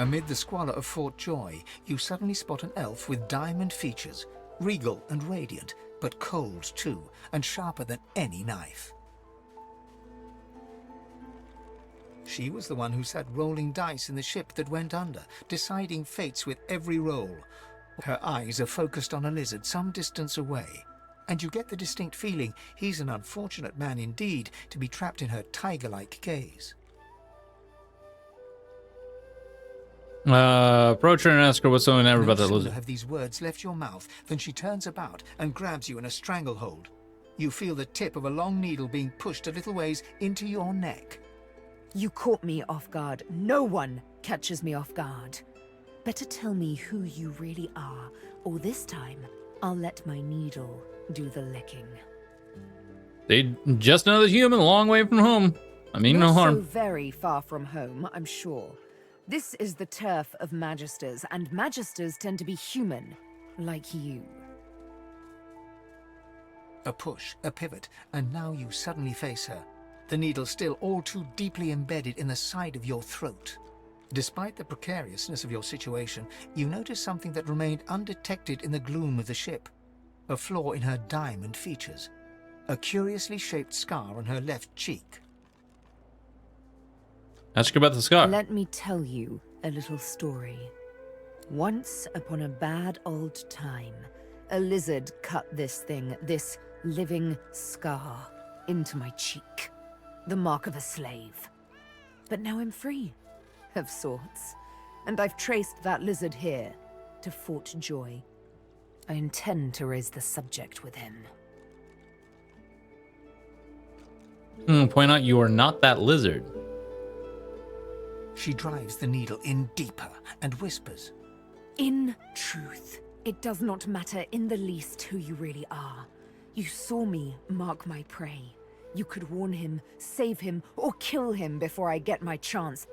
Amid the squalor of Fort Joy, you suddenly spot an elf with diamond features, regal and radiant, but cold too, and sharper than any knife. She was the one who sat rolling dice in the ship that went under, deciding fates with every roll. Her eyes are focused on a lizard some distance away, and you get the distinct feeling he's an unfortunate man indeed to be trapped in her tiger-like gaze. Approach her and ask her what's so ever about that No lizard. sooner have these words left your mouth than she turns about and grabs you in a stranglehold. You feel the tip of a long needle being pushed a little ways into your neck. You caught me off guard. No one catches me off guard. Better tell me who you really are, or this time, I'll let my needle do the licking. They just another human, a long way from home. I mean, no Not harm. so very far from home, I'm sure. This is the turf of magisters, and magisters tend to be human, like you. A push, a pivot, and now you suddenly face her. The needle still all too deeply embedded in the side of your throat. Despite the precariousness of your situation, you notice something that remained undetected in the gloom of the ship. A flaw in her diamond features. A curiously shaped scar on her left cheek. Ask her about the scar. Let me tell you a little story. Once upon a bad old time, a lizard cut this living scar, into my cheek. The mark of a slave. But now I'm free, of sorts. And I've traced that lizard here, to Fort Joy. I intend to raise the subject with him. Point out you are not that lizard. She drives the needle in deeper and whispers. In truth, it does not matter in the least who you really are. You saw me mark my prey. You could warn him, save him, or kill him before I get my chance.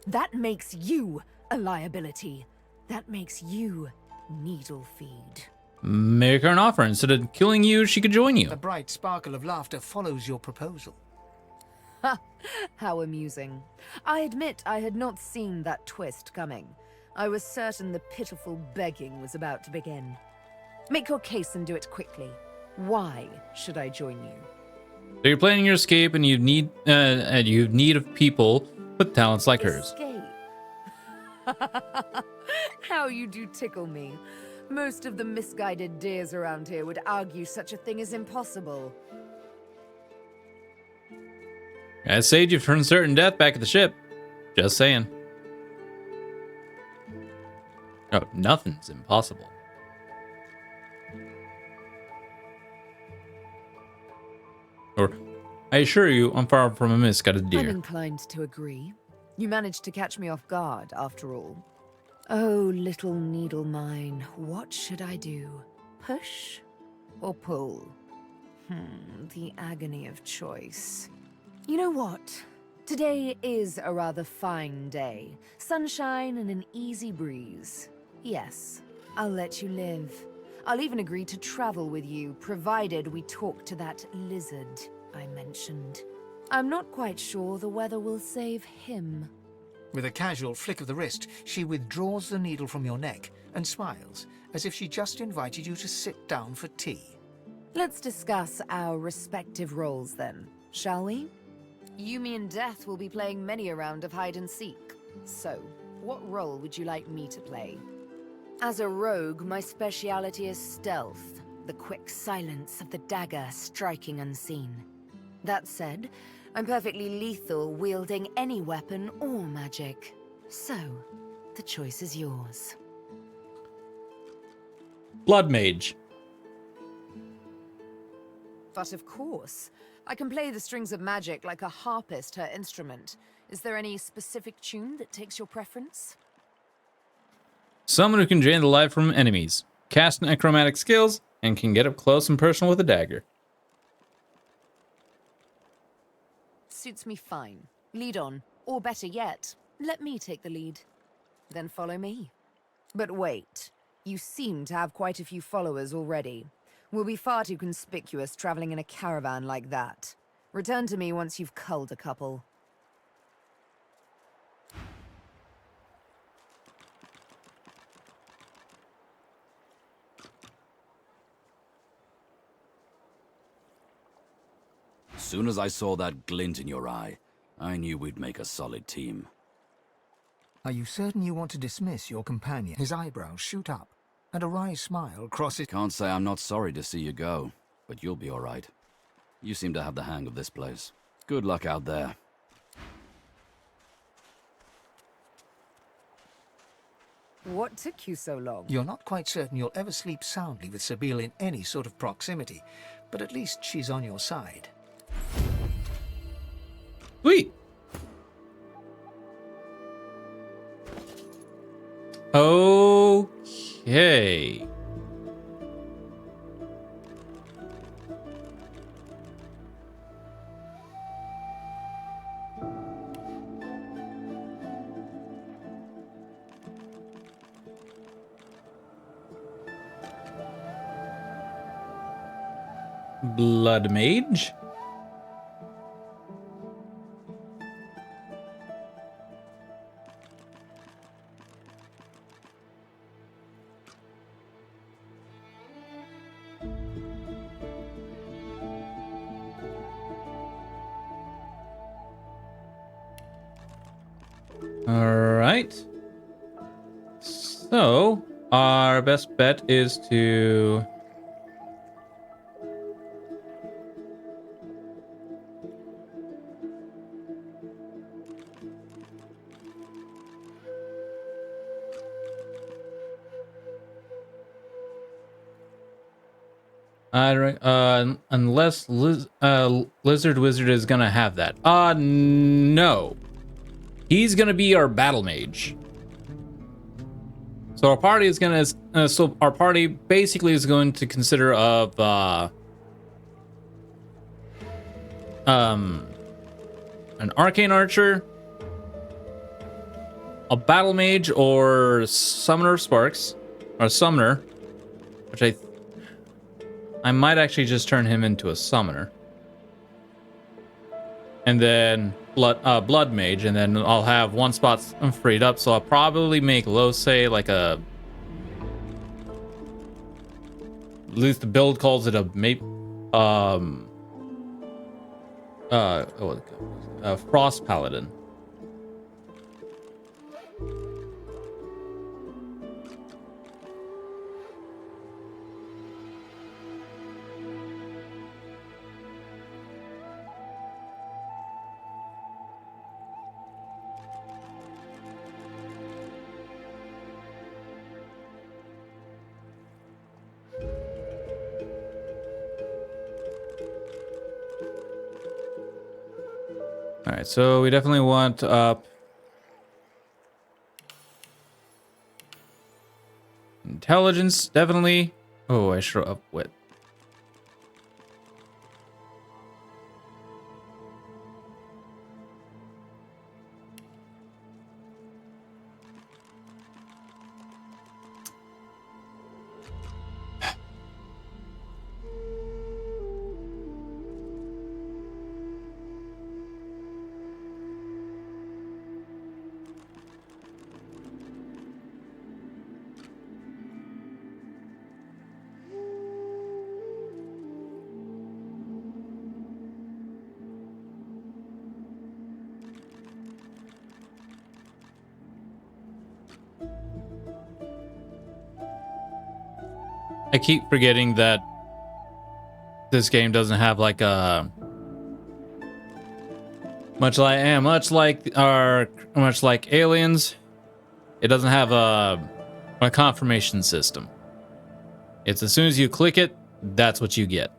That makes you a liability. That makes you needle feed. Make her an offer. Instead of killing you, she could join you. A bright sparkle of laughter follows your proposal. Ha! How amusing. I admit I had not seen that twist coming. I was certain the pitiful begging was about to begin. Make your case and do it quickly. Why should I join you? So you're planning your escape, and you need of people with talents like hers. Escape. How you do tickle me. Most of the misguided dears around here would argue such a thing is impossible. I saved you from certain death back at the ship. Just saying. Oh, nothing's impossible. Or, I assure you, I'm far from a misguided deer. I'm inclined to agree. You managed to catch me off guard, after all. Oh, little needle mine, what should I do? Push or pull? The agony of choice. You know what? Today is a rather fine day. Sunshine and an easy breeze. Yes, I'll let you live. I'll even agree to travel with you, provided we talk to that lizard I mentioned. I'm not quite sure the weather will save him. With a casual flick of the wrist, she withdraws the needle from your neck and smiles, as if she just invited you to sit down for tea. Let's discuss our respective roles then, shall we? You, me, and Death will be playing many a round of hide and seek. So, what role would you like me to play? As a rogue, my speciality is stealth, the quick silence of the dagger striking unseen. That said, I'm perfectly lethal wielding any weapon or magic. So, the choice is yours. Blood Mage. But of course, I can play the strings of magic like a harpist her instrument. Is there any specific tune that takes your preference? Someone who can drain the life from enemies, cast necromantic skills, and can get up close and personal with a dagger. Suits me fine. Lead on. Or better yet, let me take the lead. Then follow me. But wait, you seem to have quite a few followers already. We'll be far too conspicuous traveling in a caravan like that. Return to me once you've culled a couple. soon as I saw that glint in your eye, I knew we'd make a solid team. Are you certain you want to dismiss your companion? His eyebrows shoot up, and a wry smile crosses... Can't say I'm not sorry to see you go, but you'll be all right. You seem to have the hang of this place. Good luck out there. What took you so long? You're not quite certain you'll ever sleep soundly with Sabine in any sort of proximity, but at least she's on your side. Sweet. Okay. Blood Mage. All right. So, our best bet is to unless Lizard Wizard is gonna have that. No. He's gonna be our battle mage. So our party is gonna, our party basically is going to consider of, an arcane archer, a battle mage, or summoner of sparks, or summoner, which I might actually just turn him into a summoner. And then blood mage, and then I'll have one spot freed up, so I'll probably make Lose like a, at least the build calls it a frost paladin. All right, so we definitely want up intelligence, definitely. Oh, I should up wit. I keep forgetting that this game doesn't have like a much like Aliens. It doesn't have a confirmation system. It's as soon as you click it, that's what you get.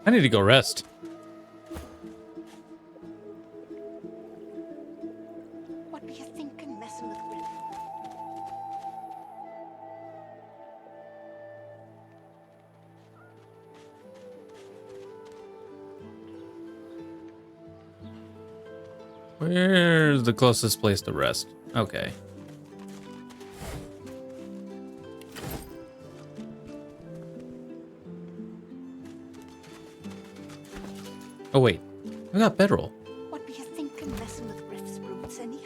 I need to go rest. What were you thinking, messing with Griff? Where's the closest place to rest? Okay. Oh wait, I got bedroll. What do you think of messing with Riff's roots anyhow?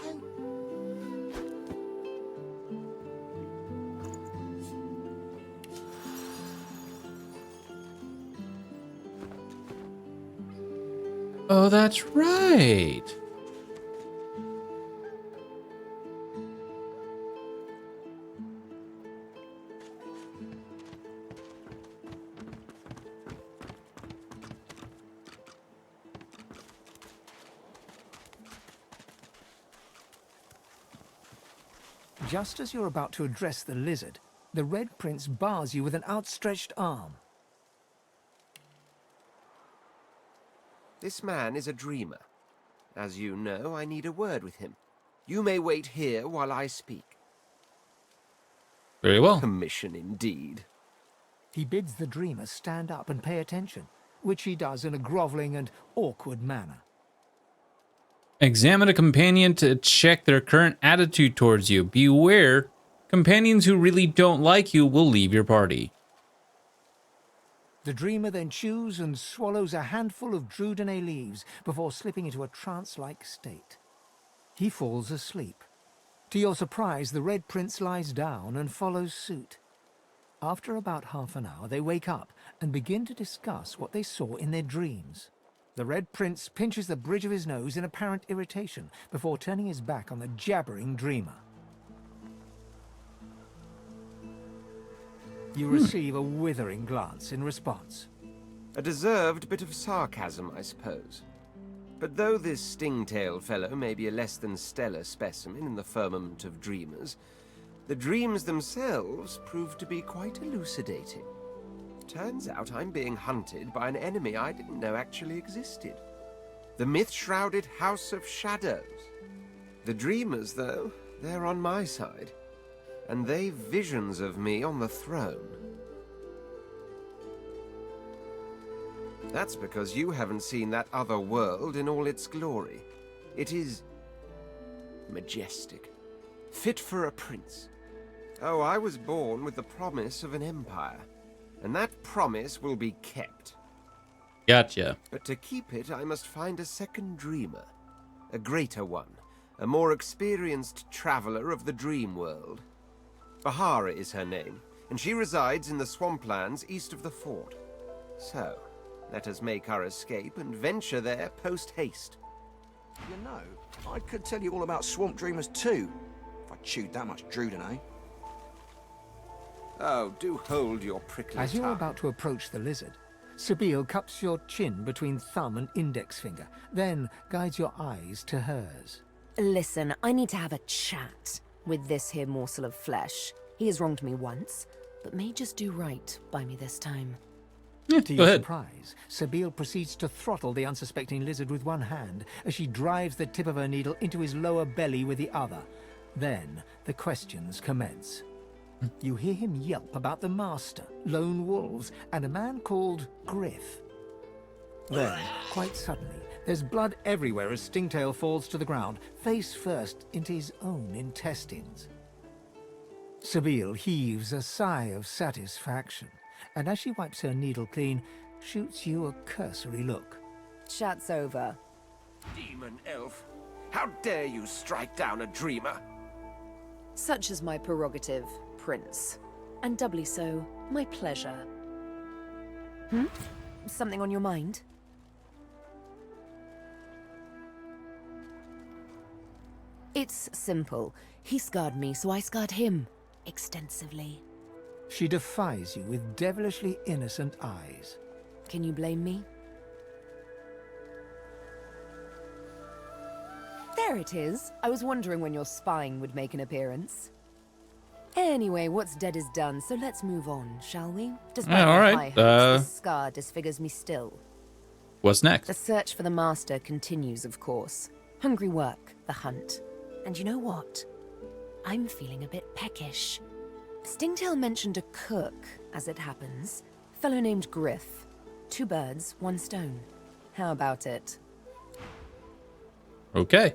Oh, that's right. Just as you're about to address the lizard, the Red Prince bars you with an outstretched arm. This man is a dreamer. As you know, I need a word with him. You may wait here while I speak. Very well. Permission indeed. He bids the dreamer stand up and pay attention, which he does in a groveling and awkward manner. Examine a companion to check their current attitude towards you. Beware, companions who really don't like you will leave your party. The dreamer then chews and swallows a handful of Drudene leaves before slipping into a trance-like state. He falls asleep. To your surprise, the Red Prince lies down and follows suit. After about half an hour, they wake up and begin to discuss what they saw in their dreams. The Red Prince pinches the bridge of his nose in apparent irritation before turning his back on the jabbering dreamer. You receive a withering glance in response. A deserved bit of sarcasm, I suppose. But though this stingtail fellow may be a less than stellar specimen in the firmament of dreamers, the dreams themselves prove to be quite elucidating. Turns out I'm being hunted by an enemy I didn't know actually existed. The myth-shrouded House of Shadows. The dreamers, though, they're on my side. And they've visions of me on the throne. That's because you haven't seen that other world in all its glory. It is majestic, fit for a prince. Oh, I was born with the promise of an empire, and that promise will be kept. Gotcha. But to keep it, I must find a second dreamer, a greater one, a more experienced traveler of the dream world. Bahara is her name, and she resides in the swamplands east of the fort. So, let us make our escape and venture there post-haste. You know, I could tell you all about swamp dreamers too, if I chewed that much Drudene. Oh, do hold your prickly As you're tongue. about to approach the lizard, Sabine cups your chin between thumb and index finger, then guides your eyes to hers. Listen, I need to have a chat with this here morsel of flesh. He has wronged me once, but may just do right by me this time. To Go your ahead. surprise, Sabine proceeds to throttle the unsuspecting lizard with one hand as she drives the tip of her needle into his lower belly with the other. Then the questions commence. You hear him yelp about the master, lone wolves, and a man called Griff. Then, quite suddenly, there's blood everywhere as Stingtail falls to the ground, face first into his own intestines. Sabine heaves a sigh of satisfaction, and as she wipes her needle clean, shoots you a cursory look. Chat's over. Demon elf, how dare you strike down a dreamer? Such is my prerogative, Prince. And doubly so, my pleasure. Something on your mind? It's simple. He scarred me, so I scarred him. Extensively. She defies you with devilishly innocent eyes. Can you blame me? There it is. I was wondering when your spying would make an appearance. Anyway, what's dead is done, so let's move on, shall we? Despite Yeah, all my right, high hopes, this scar disfigures me still. What's next? The search for the master continues, of course. Hungry work, the hunt. And you know what? I'm feeling a bit peckish. Stingtail mentioned a cook, as it happens. Fellow named Griff. 2 birds, 1 stone. How about it? Okay.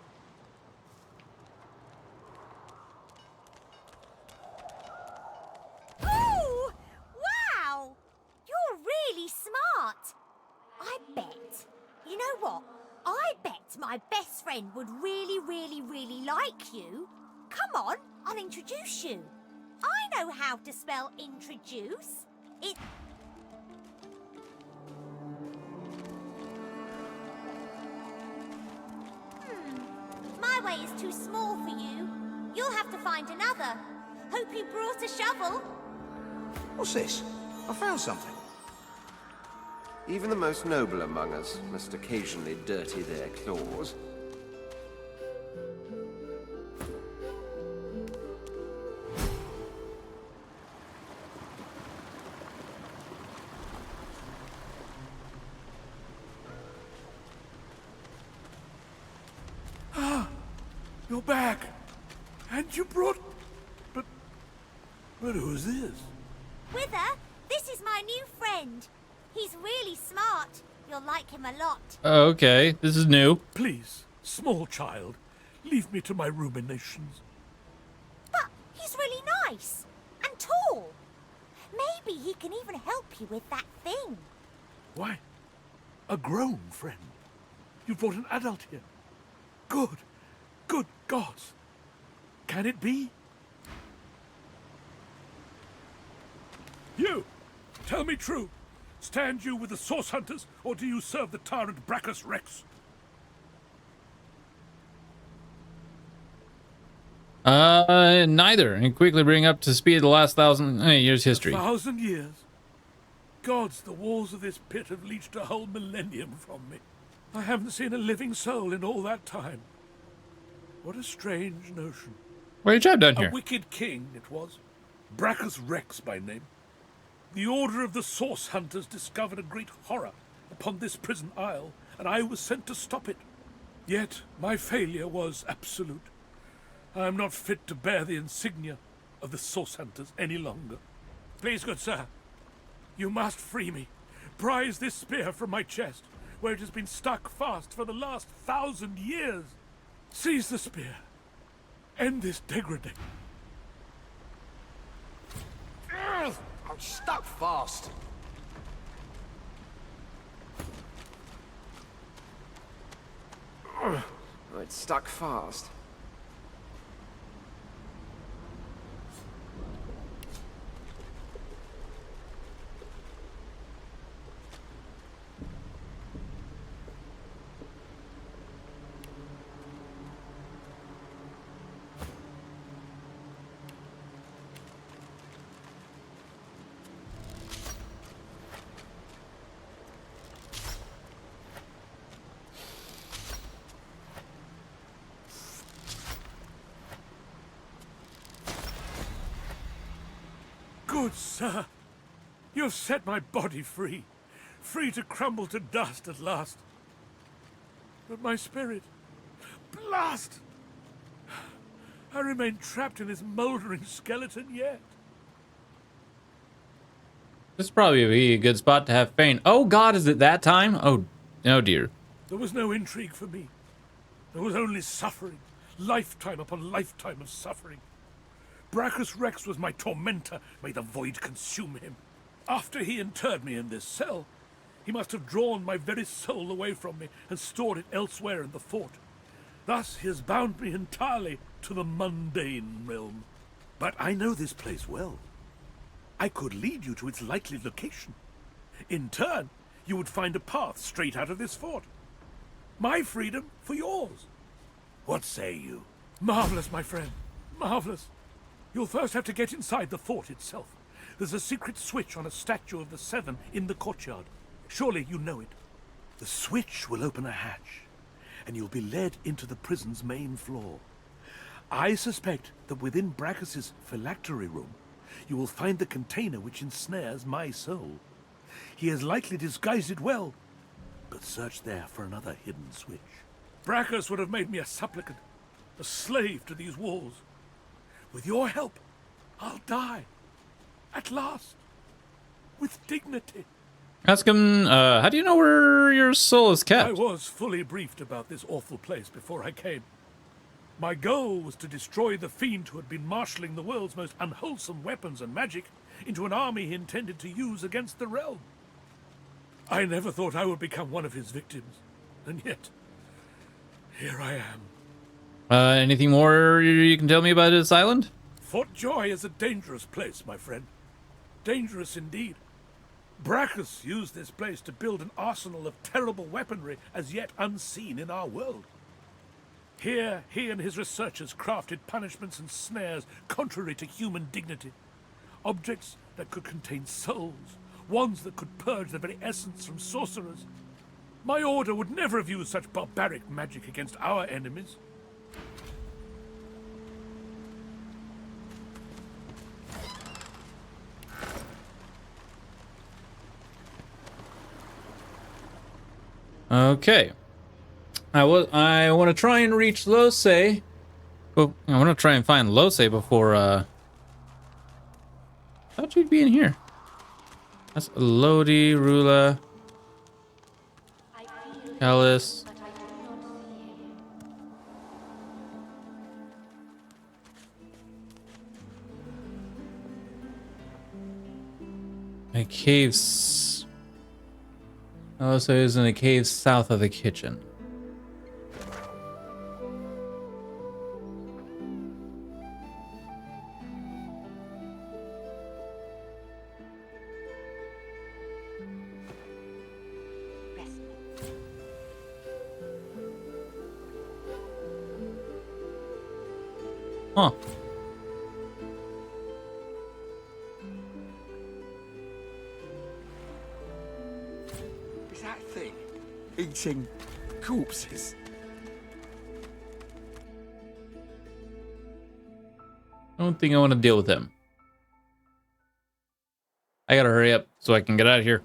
my best friend would really, really, really like you, come on, I'll introduce you. I know how to spell introduce. It... My way is too small for you. You'll have to find another. Hope you brought a shovel. What's this? I found something. Even the most noble among us must occasionally dirty their claws. You're back. And you brought... But who's this? Wither, this is my new friend. He's really smart. You'll like him a lot. Oh, okay, this is new. Please, small child, leave me to my ruminations. But he's really nice and tall. Maybe he can even help you with that thing. Why? A grown friend? You brought an adult here? Good. Good gods. Can it be? You! Tell me true. Stand you with the Source Hunters, or do you serve the tyrant Brachus Rex? Neither. And quickly bring up to speed the last 1,000 years history. 1,000 years? Gods, the walls of this pit have leached a whole millennium from me. I haven't seen a living soul in all that time. What a strange notion. What are you job done A here? wicked king, it was. Brachus Rex by name. The Order of the Source Hunters discovered a great horror upon this prison isle, and I was sent to stop it. Yet my failure was absolute. I am not fit to bear the insignia of the Source Hunters any longer. Please, good sir, you must free me. Prise this spear from my chest, where it has been stuck fast for the last 1,000 years. Seize the spear. End this degradation. I'm stuck fast. Oh, it's stuck fast. Good sir, you have set my body free, free to crumble to dust at last. But my spirit, blast! I remain trapped in this mouldering skeleton yet. This is probably be a good spot to have faint. Oh God, is it that time? Oh dear. There was no intrigue for me. There was only suffering, lifetime upon lifetime of suffering. Brachus Rex was my tormentor. May the void consume him. After he interred me in this cell, he must have drawn my very soul away from me and stored it elsewhere in the fort. Thus he has bound me entirely to the mundane realm. But I know this place well. I could lead you to its likely location. In turn, you would find a path straight out of this fort. My freedom for yours. What say you? Marvelous, my friend. Marvelous. You'll first have to get inside the fort itself. There's a secret switch on a statue of the Seven in the courtyard. Surely you know it. The switch will open a hatch, and you'll be led into the prison's main floor. I suspect that within Brachus's phylactery room, you will find the container which ensnares my soul. He has likely disguised it well, but search there for another hidden switch. Brachus would have made me a supplicant, a slave to these walls. With your help, I'll die. At last. With dignity. Ask him, how do you know where your soul is kept? I was fully briefed about this awful place before I came. My goal was to destroy the fiend who had been marshalling the world's most unwholesome weapons and magic into an army he intended to use against the realm. I never thought I would become one of his victims, and yet Here I am. Anything more you can tell me about this island? Fort Joy is a dangerous place, my friend. Dangerous indeed. Brachus used this place to build an arsenal of terrible weaponry as yet unseen in our world. Here, he and his researchers crafted punishments and snares contrary to human dignity. Objects that could contain souls, wands that could purge the very essence from sorcerers. My order would never have used such barbaric magic against our enemies. Okay. I want to try and reach Lose. Well, I want to try and find Lose before, Thought you'd be in here. That's Lodi, Rula, Callus. A cave's. Lose is in a cave south of the kitchen. Huh. Is that thing eating corpses? I don't think I want to deal with him. I gotta hurry up so I can get out of here.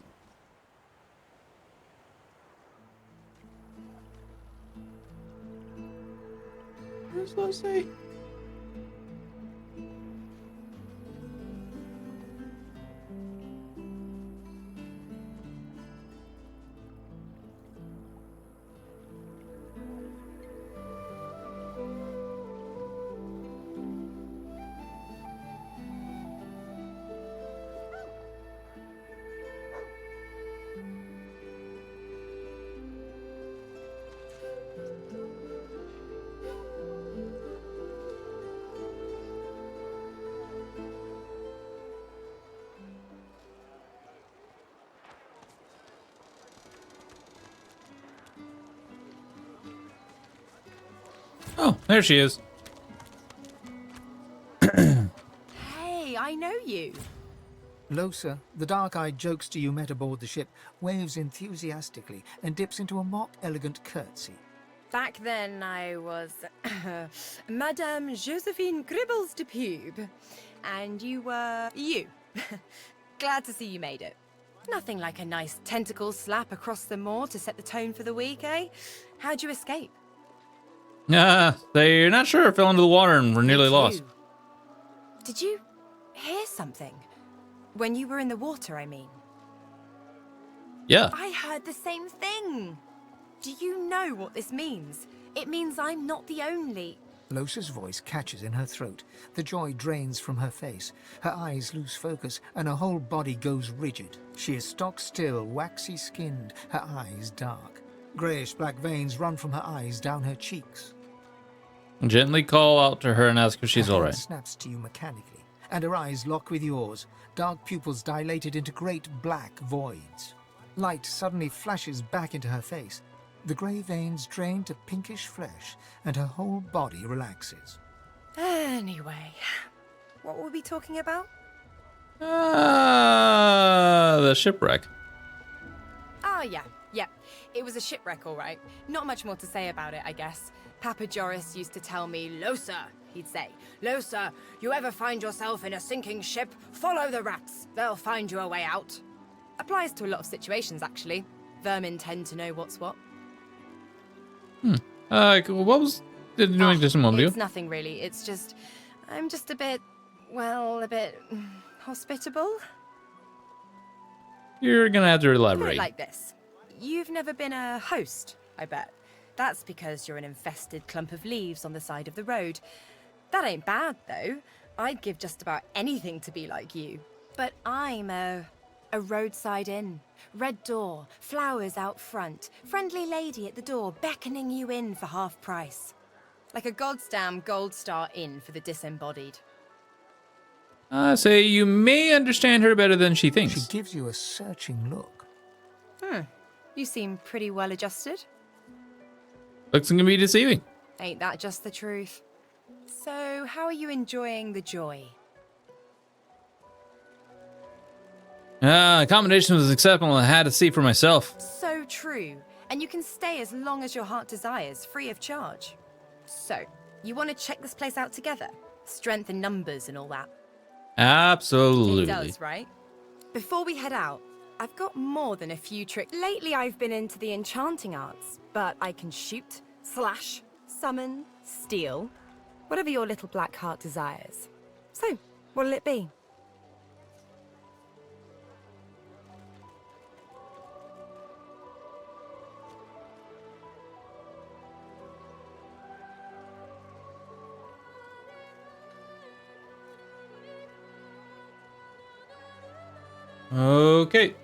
Where's Lose? Oh, there she is. Hey, I know you. Losa, the dark-eyed jokester you met aboard the ship, waves enthusiastically and dips into a mock elegant curtsy. Back then I was Madame Josephine Gribbles de Pube. And you were you. Glad to see you made it. Nothing like a nice tentacle slap across the moor to set the tone for the week, eh? How'd you escape? They're not sure. Fell into the water and were nearly lost. Did you hear something? When you were in the water, I mean. Yeah. I heard the same thing. Do you know what this means? It means I'm not the only... Losa's voice catches in her throat. The joy drains from her face. Her eyes lose focus, and her whole body goes rigid. She is stock-still, waxy-skinned, her eyes dark. Greyish-black veins run from her eyes down her cheeks. Gently call out to her and ask if she's Her hand alright. snaps to you mechanically, and her eyes lock with yours, dark pupils dilated into great black voids. Light suddenly flashes back into her face. The grey veins drain to pinkish flesh, and her whole body relaxes. Anyway, what were we talking about? The shipwreck. Oh, yeah. It was a shipwreck, all right. Not much more to say about it, I guess. Papa Joris used to tell me, Losa, he'd say. Losa, you ever find yourself in a sinking ship, follow the rats. They'll find you a way out. Applies to a lot of situations, actually. Vermin tend to know what's what. What was it doing just a moment ago? It's nothing really. It's just, I'm just a bit hospitable. You're gonna have to Put it elaborate. like this. You've never been a host, I bet. That's because you're an infested clump of leaves on the side of the road. That ain't bad, though. I'd give just about anything to be like you. But I'm a A roadside inn. Red door, flowers out front, friendly lady at the door beckoning you in for half price. Like a goddamn gold star inn for the disembodied. Say you may understand her better than she thinks. She gives you a searching look. You seem pretty well adjusted. Looks can be deceiving. Ain't that just the truth? So, how are you enjoying the joy? Accommodation was acceptable. I had to see for myself. So true. And you can stay as long as your heart desires, free of charge. So, you want to check this place out together? Strength in numbers and all that. Absolutely. It does, right? Before we head out, I've got more than a few tricks. Lately, I've been into the enchanting arts, but I can shoot, slash, summon, steal, whatever your little black heart desires. So, what'll it be? Okay.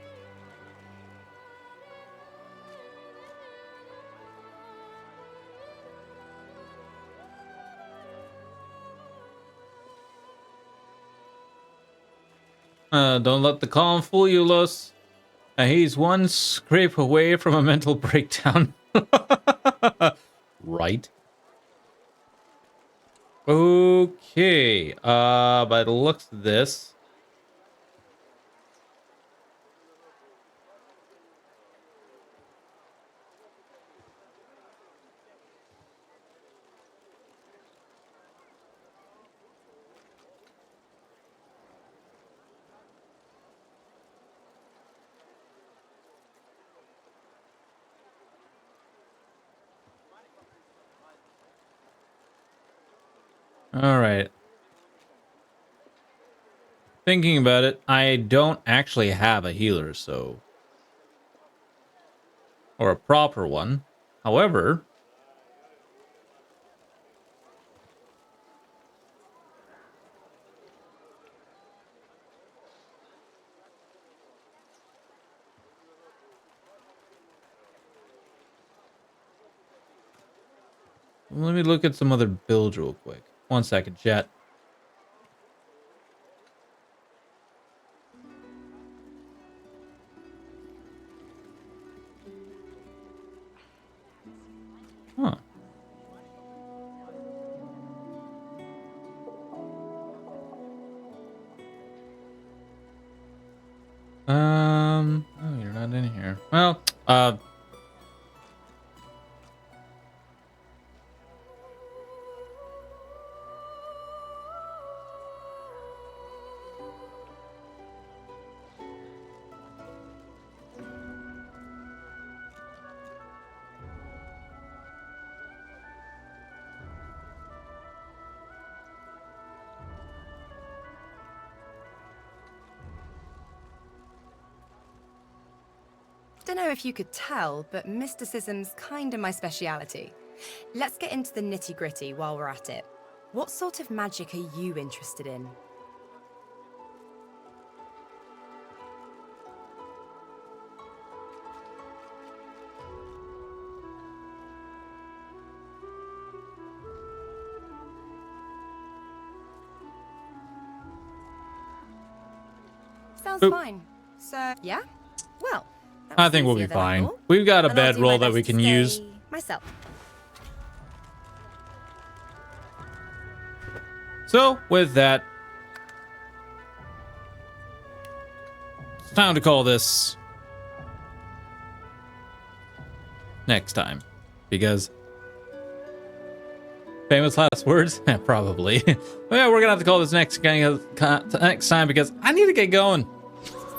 Don't let the calm fool you, Los. He's one scrape away from a mental breakdown. Right. Okay. By the looks of this. All right. Thinking about it, I don't actually have a healer, so... Or a proper one. However... Let me look at some other builds real quick. 1 second, chat. Huh. Oh, you're not in here. Well, Don't know if you could tell, but mysticism's kinda my speciality. Let's get into the nitty-gritty while we're at it. What sort of magic are you interested in? Sounds Oop. fine. So, yeah? Well, that I was think we'll be easier than I fine. thought. We've got a And I'll do my bedroll that best we to can stay use. myself. So, with that, it's time to call this next time. Because famous last words? Probably. Well, yeah, we're gonna have to call this next time because I need to get going.